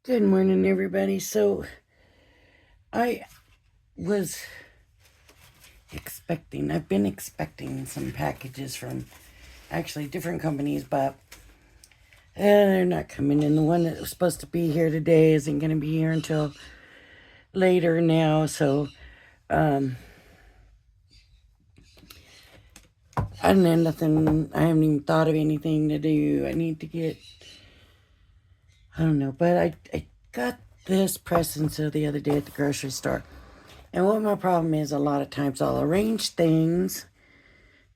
Good morning, everybody. So, I was I've been expecting some packages from actually different companies, but they're not coming in. The one that was supposed to be here today isn't going to be here until later now. So, um, I don't know nothing. I haven't even thought of anything to do. I need to get, I don't know, but I got this press and seal the other day at the grocery store. And what my problem is, a lot of times I'll arrange things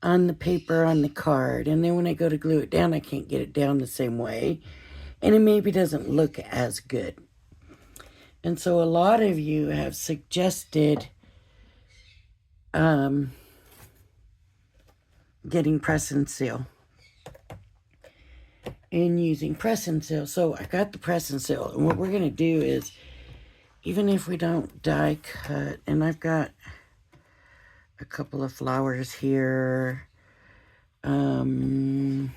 on the paper on the card, and then when I go to glue it down, I can't get it down the same way, and it maybe doesn't look as good. And so a lot of you have suggested getting press and seal and using press and seal. So I got the press and seal, and what we're going to do is, even if we don't die cut, and I've got a couple of flowers here, let me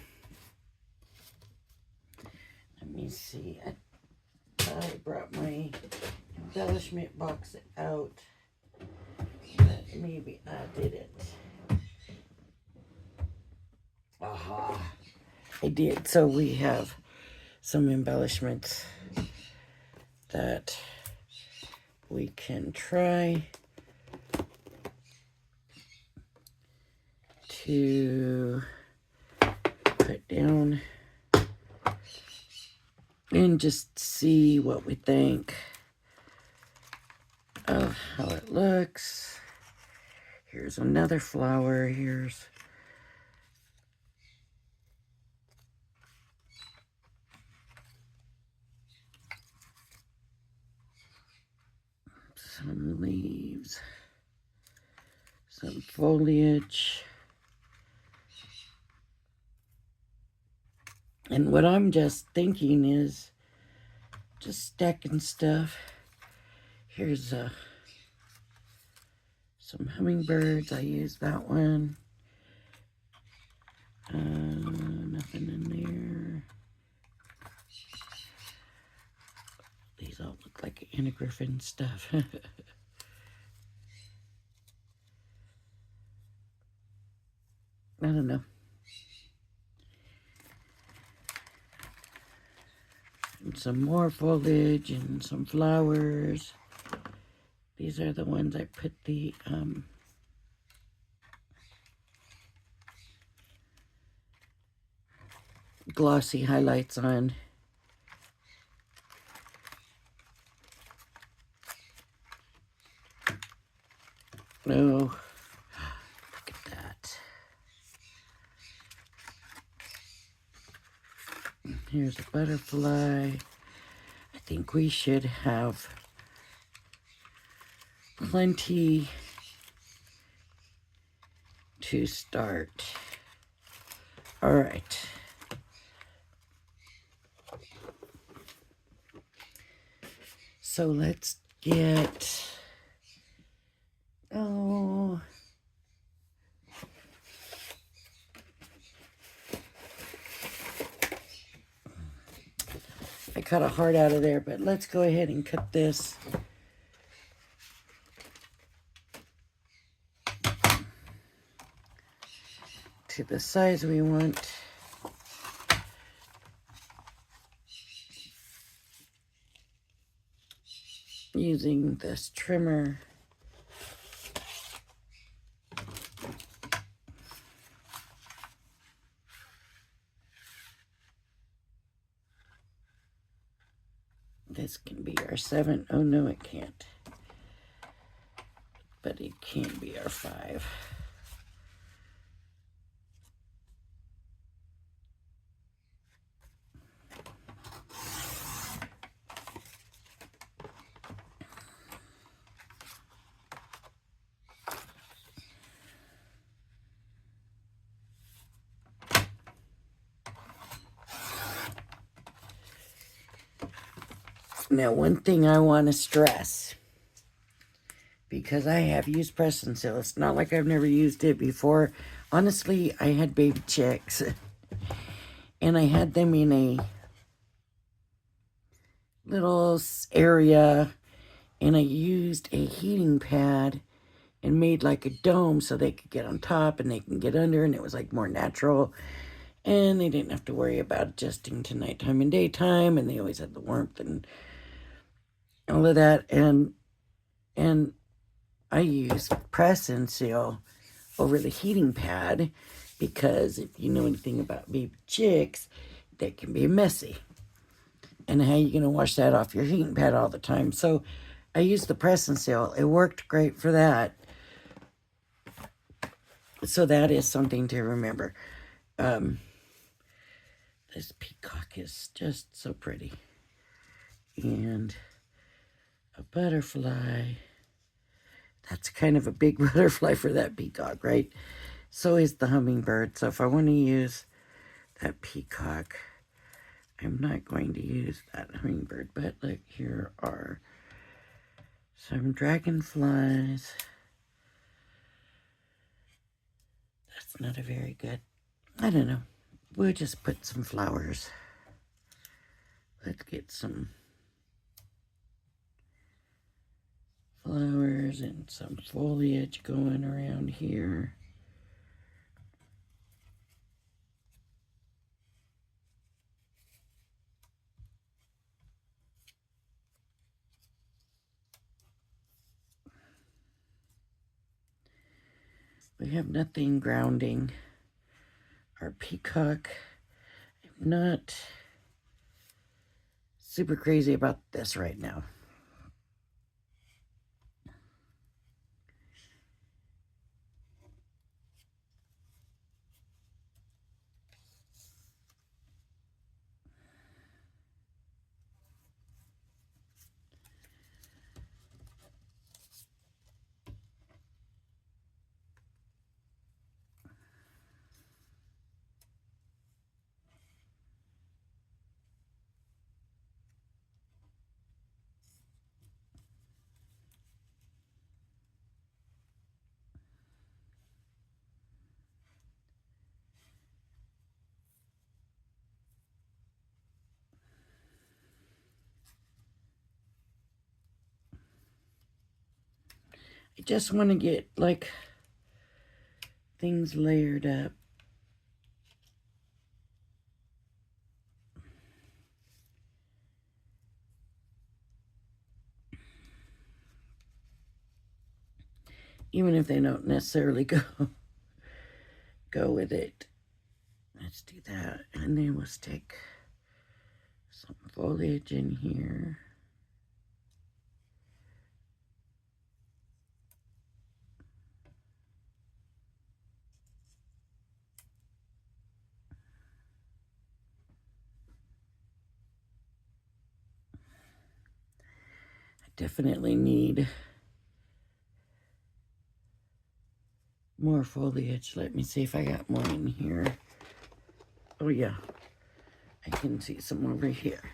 see, I brought my embellishment box out, but maybe I didn't. Aha, I did. So we have some embellishments that we can try to put down and just see what we think of how it looks. Here's another flower. Here's some leaves, some foliage. And what I'm just thinking is just stacking stuff. Here's some hummingbirds. I used that one. Nothing in there. These all look like Anna Griffin stuff. I don't know. And some more foliage and some flowers. These are the ones I put the glossy highlights on. Oh, look at that. Here's a butterfly. I think we should have plenty to start. All right. So let's get, I cut a heart out of there, but let's go ahead and cut this. To the size we want. Using this trimmer. This can be our 7. Oh no, it can't. But it can be our 5. Now, one thing I want to stress, because I have used press and seal, it's not like I've never used it before. Honestly, I had baby chicks, and I had them in a little area, and I used a heating pad and made like a dome so they could get on top and they can get under, and it was like more natural, and they didn't have to worry about adjusting to nighttime and daytime, and they always had the warmth and all of that. And I use press and seal over the heating pad because if you know anything about baby chicks, they can be messy. And how you gonna wash that off your heating pad all the time? So I used the press and seal. It worked great for that. So that is something to remember. This peacock is just so pretty. And a butterfly. That's kind of a big butterfly for that peacock, right? So is the hummingbird. So if I want to use that peacock, I'm not going to use that hummingbird. But look, here are some dragonflies. That's not a very good, I don't know. We'll just put some flowers. Let's get some flowers and some foliage going around here. We have nothing grounding our peacock. I'm not super crazy about this right now. I just want to get like things layered up. Even if they don't necessarily go with it. Let's do that. And then we'll stick some foliage in here. I definitely need more foliage. Let me see if I got more in here. Oh yeah, I can see some over here.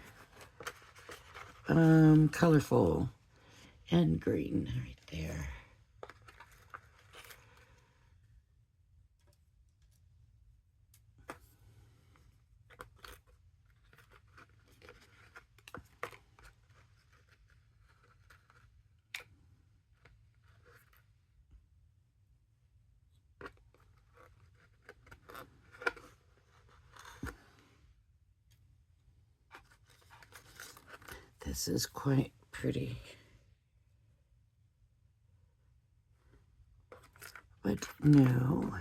Colorful and green right there. This is quite pretty. But no,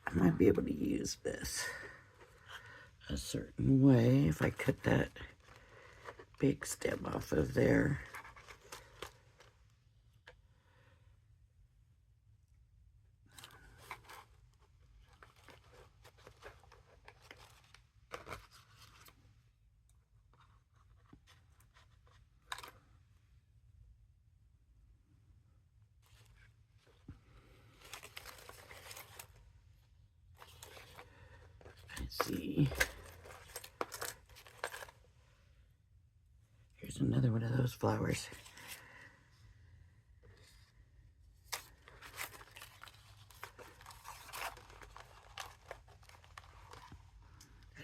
I might be able to use this a certain way if I cut that big stem off of there. Let's see. Here's another one of those flowers.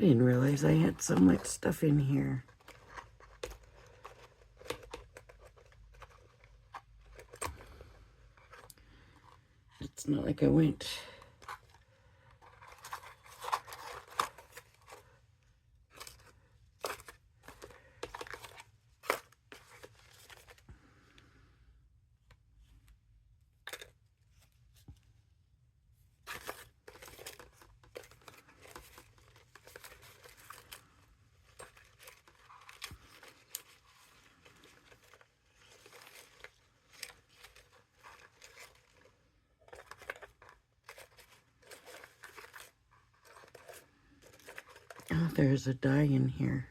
didn't realize I had so much stuff in here. It's not like I went. Oh, there's a die in here.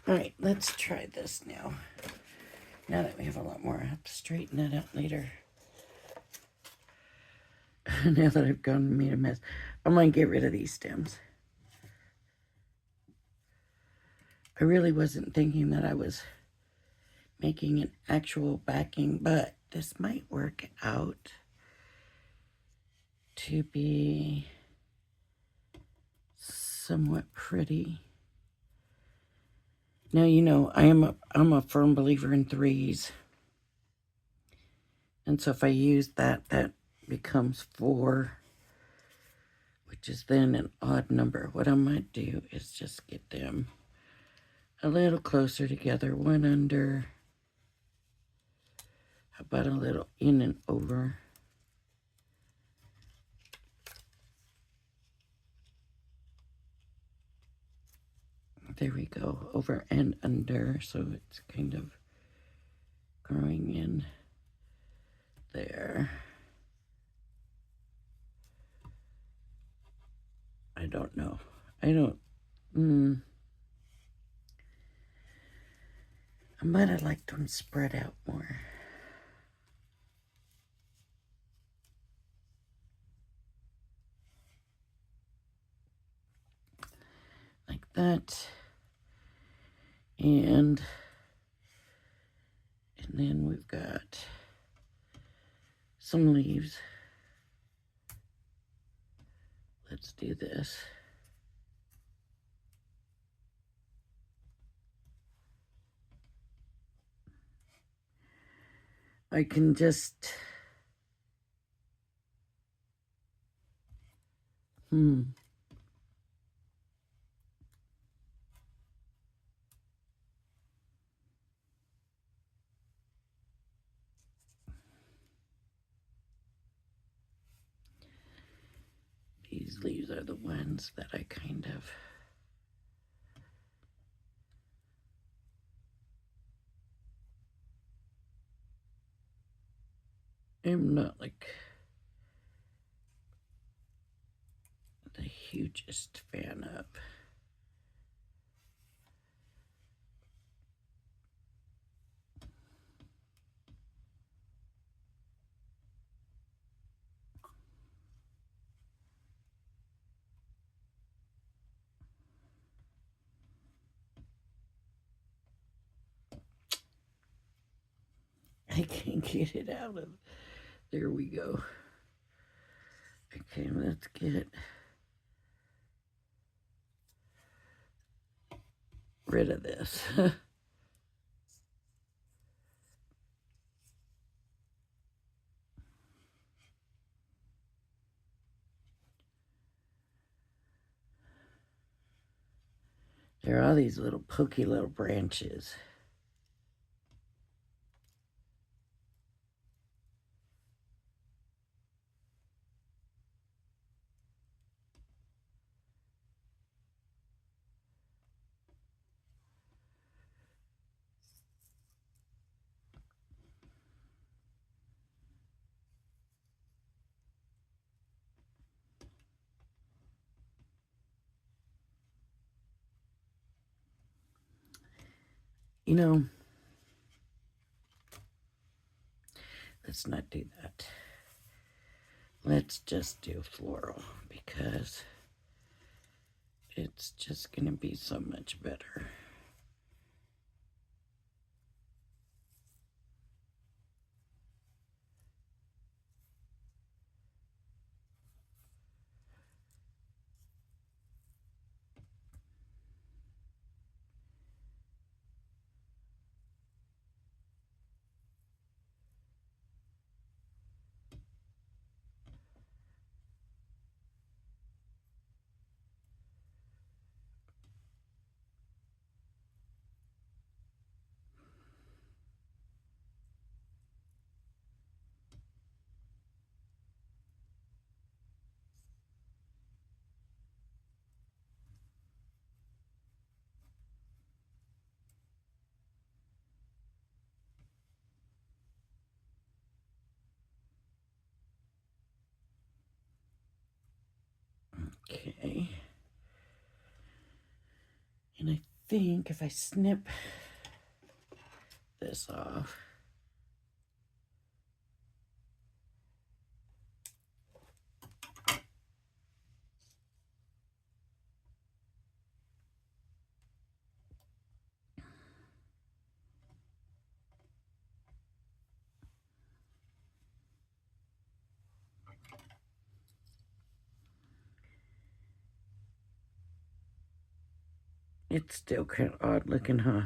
All right, let's try this now. Now that we have a lot more, I'll have to straighten that out later. Now that I've gone and made a mess, I'm going to get rid of these stems. I really wasn't thinking that I was making an actual backing, but this might work out to be somewhat pretty. Now, you know, I'm a firm believer in threes. And so if I use that, that becomes 4, which is then an odd number. What I might do is just get them a little closer together, one under. How about a little in and over? There we go, over and under, so it's kind of growing in there. I don't know. I might have liked them spread out more. Like that. And then we've got some leaves. Let's do this. I can just, These leaves are the ones that I kind of am not like the hugest fan of. I can't get it out of. There we go. Okay, let's get rid of this. There are all these little pokey little branches. You know, let's not do that. Let's just do floral because it's just going to be so much better. Okay. And I think if I snip this off, it's still kind of odd looking, huh?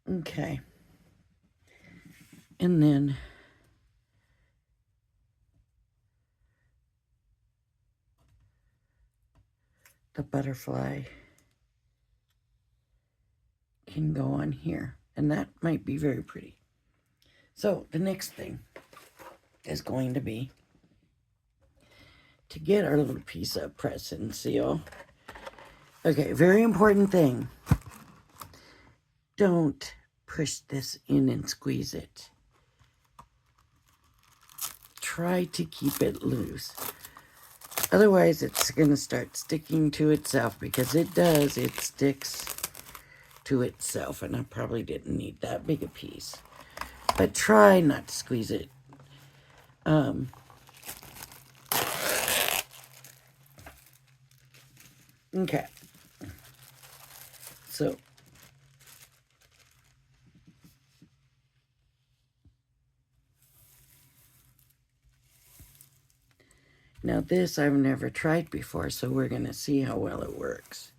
Okay. And then the butterfly can go on here. And that might be very pretty. So the next thing is going to be to get our little piece of press and seal. Okay, very important thing. Don't push this in and squeeze it. Try to keep it loose. Otherwise, it's going to start sticking to itself because it does. It sticks to itself, and I probably didn't need that big a piece. But try not to squeeze it. Okay. So, now this I've never tried before, so we're going to see how well it works.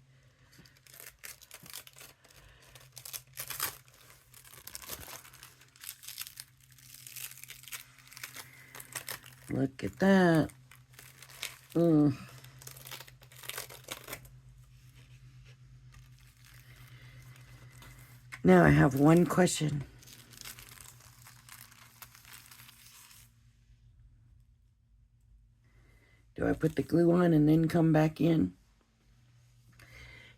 Look at that. Now I have one question. Do I put the glue on and then come back in?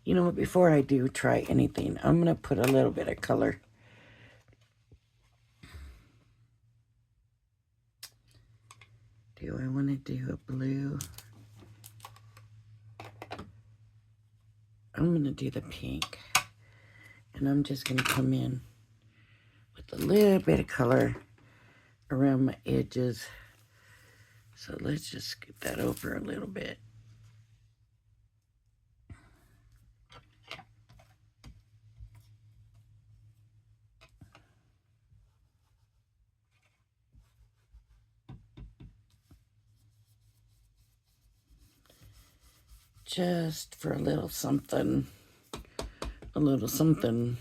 You know what, before I do try anything, I'm going to put a little bit of color. Do I want to do a blue? I'm going to do the pink. And I'm just going to come in with a little bit of color around my edges. So let's just scoot that over a little bit. Just for a little something. A little something.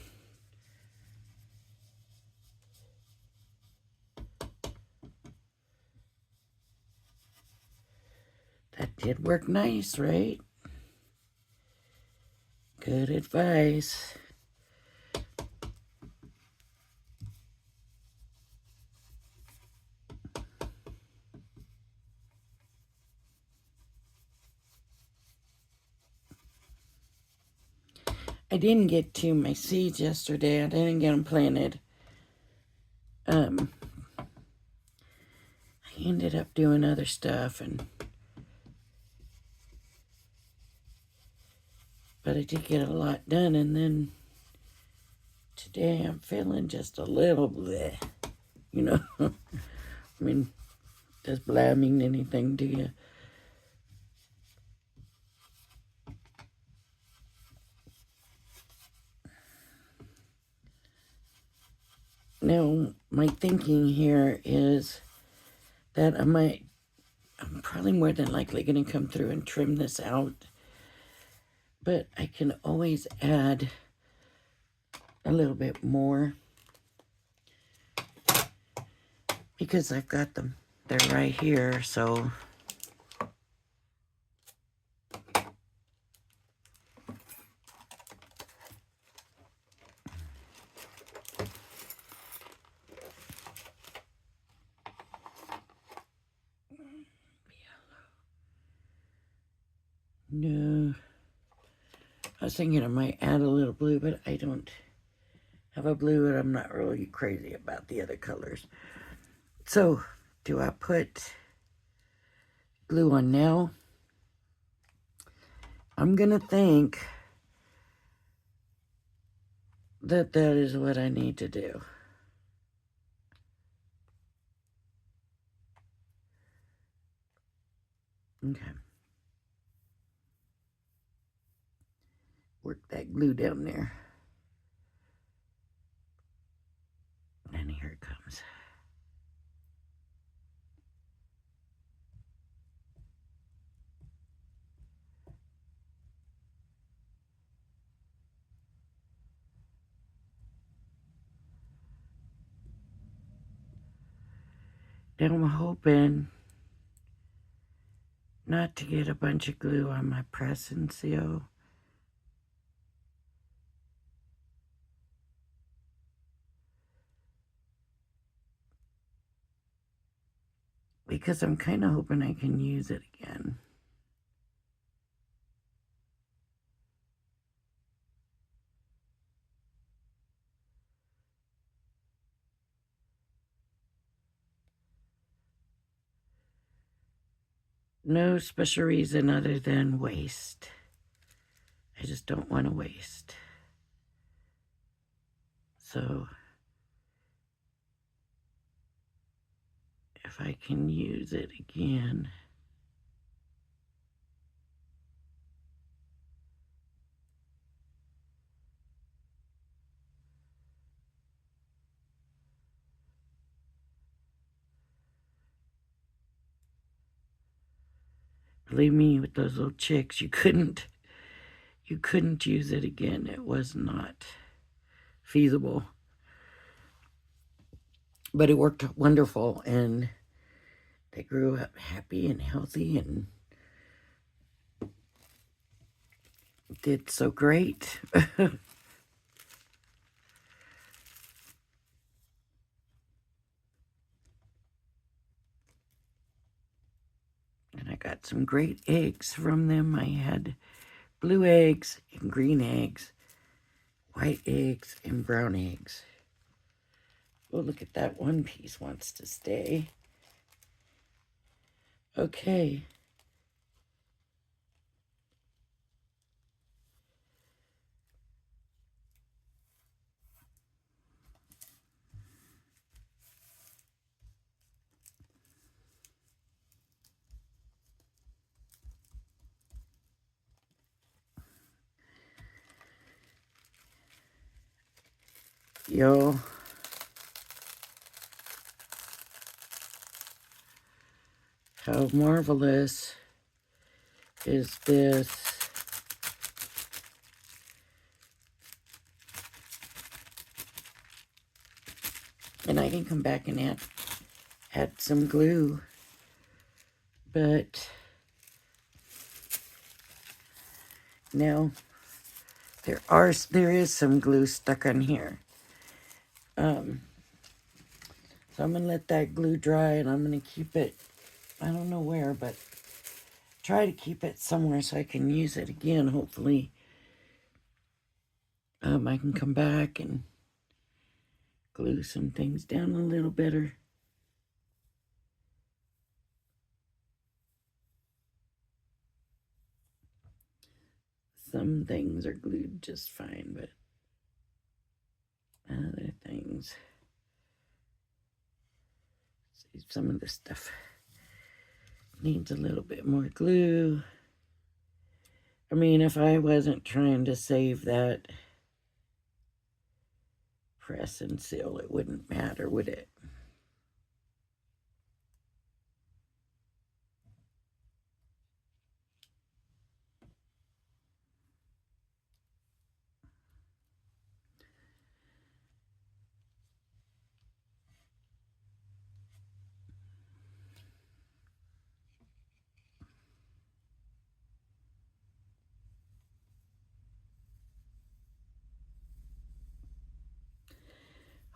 That did work nice, right? Good advice. I didn't get to my seeds yesterday. I didn't get them planted. I ended up doing other stuff, but I did get a lot done. And then today I'm feeling just a little bleh, you know. I mean, does blah mean anything to you? Now, my thinking here is that I'm probably more than likely going to come through and trim this out. But I can always add a little bit more because I've got them. They're right here, so no. I was thinking I might add a little blue, but I don't have a blue, and I'm not really crazy about the other colors. So, do I put glue on now? I'm gonna think that is what I need to do. Okay. Work that glue down there. And here it comes. Now I'm hoping not to get a bunch of glue on my press and seal. Because I'm kind of hoping I can use it again. No special reason other than waste. I just don't want to waste. So, if I can use it again. Believe me, with those little chicks, you couldn't use it again. It was not feasible. But it worked wonderful, and they grew up happy and healthy and did so great. And I got some great eggs from them. I had blue eggs and green eggs, white eggs and brown eggs. Oh, look at that, one piece wants to stay. Okay. Yo. How marvelous is this? And I can come back and add some glue. But now There is some glue stuck on here. So I'm going to let that glue dry, and I'm going to keep it, I don't know where, but try to keep it somewhere so I can use it again. Hopefully I can come back and glue some things down a little better. Some things are glued just fine, but other things, see, some of this stuff needs a little bit more glue. I mean, if I wasn't trying to save that press and seal, it wouldn't matter, would it?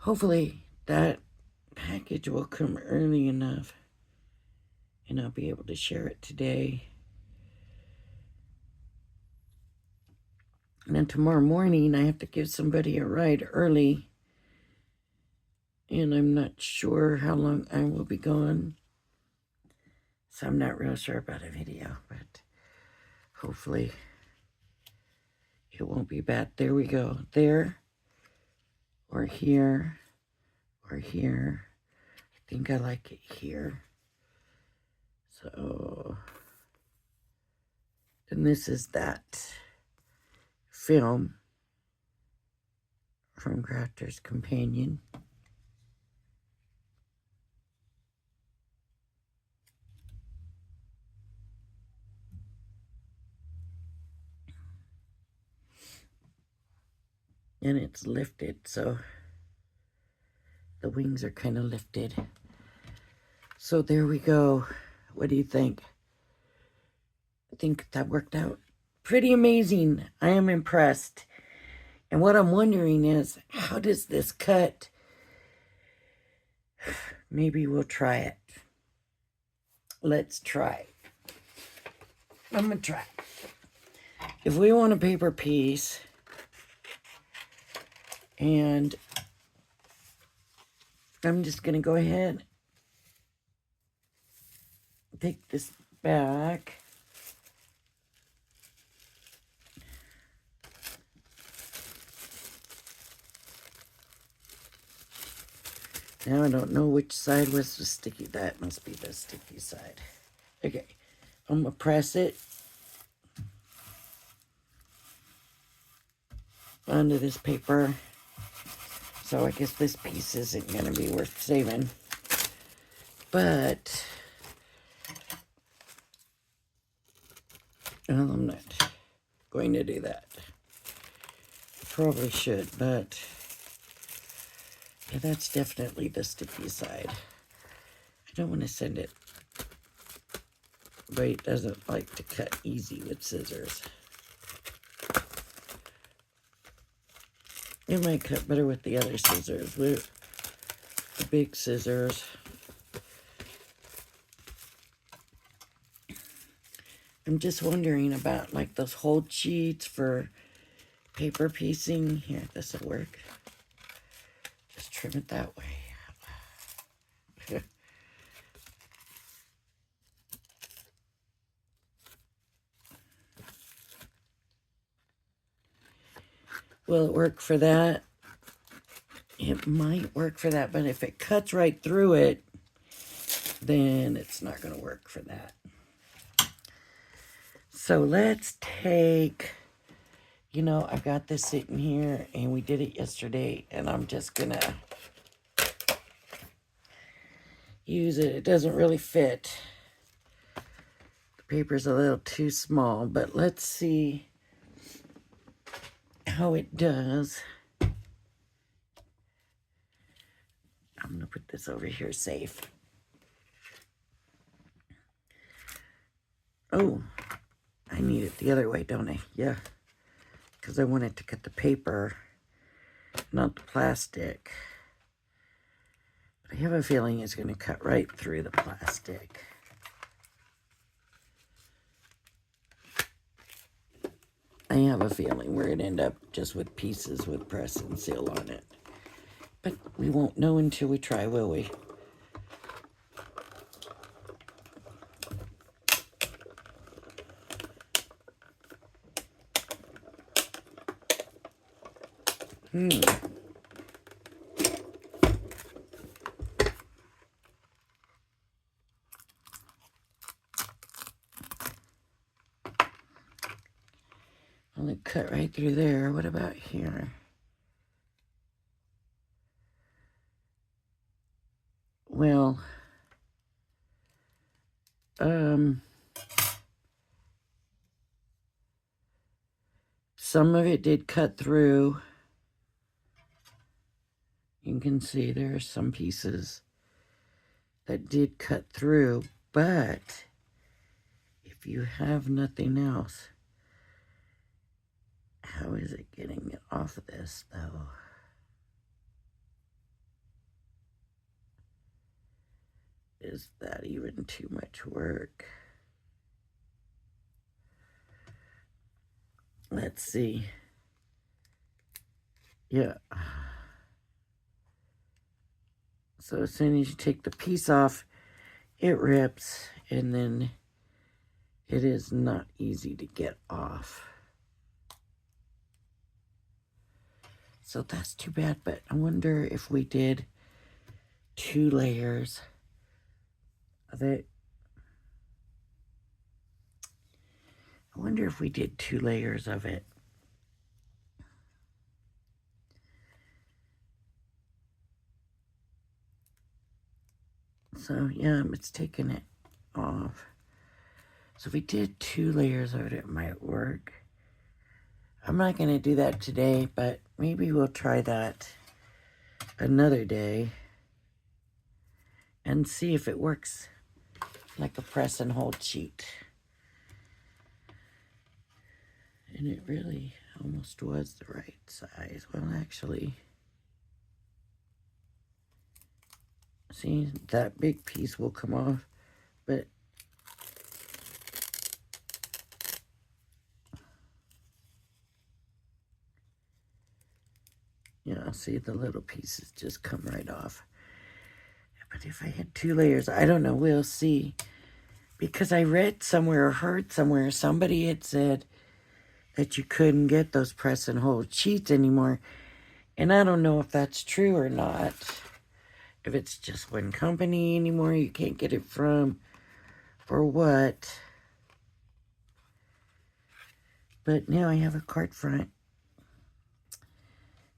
Hopefully that package will come early enough and I'll be able to share it today. And then tomorrow morning I have to give somebody a ride early, and I'm not sure how long I will be gone. So I'm not real sure about a video, but hopefully it won't be bad. There we go. There, or here, or here. I think I like it here. So, and this is that film from Crafter's Companion. And it's lifted, so the wings are kind of lifted. So there we go. What do you think? I think that worked out pretty amazing. I am impressed. And what I'm wondering is, how does this cut? Maybe we'll try it. Let's try. I'm going to try. If we want a paper piece, and I'm just going to go ahead, take this back. Now I don't know which side was the sticky. That must be the sticky side. Okay, I'm going to press it onto this paper. So I guess this piece isn't going to be worth saving. But well, I'm not going to do that. I probably should, but yeah, that's definitely the sticky side. I don't want to send it. But it doesn't like to cut easy with scissors. It might cut better with the other scissors, with the big scissors. I'm just wondering about like those hold sheets for paper piecing. Here, this will work. Just trim it that way. Will it work for that? It might work for that, but if it cuts right through it, then it's not going to work for that. So let's take, you know, I've got this sitting here, and we did it yesterday, and I'm just going to use it. It doesn't really fit. The paper's a little too small, but let's see how it does. I'm going to put this over here safe. Oh, I need it the other way, don't I? Yeah. because I wanted to cut the paper, not the plastic. But I have a feeling it's going to cut right through the plastic. I have a feeling we're going to end up just with pieces with press and seal on it. But we won't know until we try, will we? Well, it cut right through there. What about here? Well, some of it did cut through. You can see there are some pieces that did cut through, but if you have nothing else, how is it getting it off of this, though? Is that even too much work? Let's see. Yeah. So as soon as you take the piece off, it rips, and then it is not easy to get off. So that's too bad, but I wonder if we did 2 layers of it. I wonder if we did 2 layers of it. So yeah, it's taking it off. So if we did 2 layers of it, it might work. I'm not going to do that today, but maybe we'll try that another day and see if it works like a press and hold sheet. And it really almost was the right size. Well, actually, see, that big piece will come off, but yeah, see, the little pieces just come right off. But if I had 2 layers, I don't know, we'll see. Because I read somewhere or heard somewhere, somebody had said that you couldn't get those press and hold sheets anymore. And I don't know if that's true or not. If it's just one company anymore you can't get it from, or what. But now I have a card front.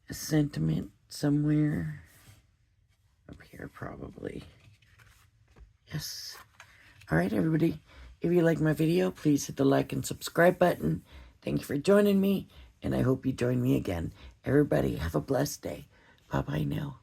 A sentiment somewhere. Up here, probably. Yes. All right, everybody. If you like my video, please hit the like and subscribe button. Thank you for joining me, and I hope you join me again. Everybody, have a blessed day. Bye-bye now.